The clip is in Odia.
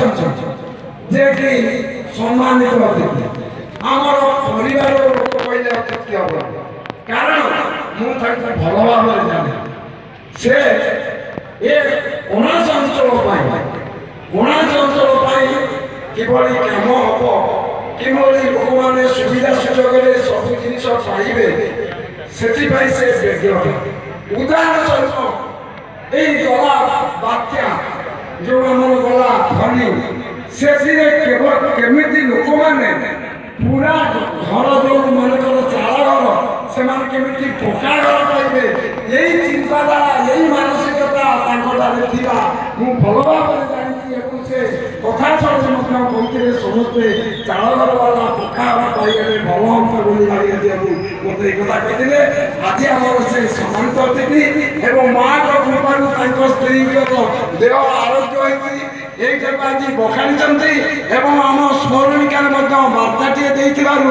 ଅଛନ୍ତି ଯେ କି ସମ୍ମାନିତ ଅତିଥି ଆମର ପରିବାର ଲୋକ କହିଲେ ଅତ୍ୟୁକ୍ତି ହେବ। କାରଣ ମୁଁ ତାଙ୍କୁ ଭଲ ଭାବରେ ଜାଣେ। ସେ ଏ କୋଣାର୍କ ଅଞ୍ଚଳ ପାଇଁ କିଭଳି କାମ ହେବ, କିଭଳି ଲୋକମାନେ ସୁବିଧା ସୁଯୋଗରେ ସବୁ ଜିନିଷ ପାଇବେ, ସେଥିପାଇଁ ସେ ବ୍ୟଗ୍ର। ଉଦାହରଣ ସ୍ୱରୂପ ଏଇ ଗଲା ବାତ୍ୟା ଯେଉଁ ଆମର ଗଲା ଫନି, ସେଥିରେ କେବଳ କେମିତି ଲୋକମାନେ ପୁରା ଘର ଯେଉଁ ମାନଙ୍କର ଚାଳ ଘର ସେମାନେ କେମିତି ପକ୍କା ଘର ପାଇବେ, ଏଇ ଚିନ୍ତାଧାରା ଏଇ ମାନସିକତା ତାଙ୍କଠାରେ ଥିଲା। ମୁଁ ଭଲ ଭାବରେ ଜାଣିଛି ଏବଂ ସେ କଥା ଛଳରେ ମଧ୍ୟ କହୁଥିଲେ ସମସ୍ତେ ଚାଳ ଘର ବାଲା ପକ୍କା ଘର ପାଇଗଲେ ଭଲ ହୁଅନ୍ତା ବୋଲି ଲାଗିବାକୁ ମୋତେ ଏ କଥା କହିଥିଲେ। ଆଜି ଆମର ସେ ସମ୍ମାନିତ ଅତିଥି ଏବଂ ମାଆଙ୍କ କୃପାରୁ ତାଙ୍କ ସ୍ତ୍ରୀଙ୍କର ଦେହ ଆରୋଗ୍ୟ ହୋଇଛି এইটাକୁ ଆଜି ବଖାଣିଛନ୍ତି ଏବଂ ଆମ ସ୍ମରଣିକାରେ ମଧ୍ୟ ବାର୍ତ୍ତାଟିଏ ଦେଇଥିବାରୁ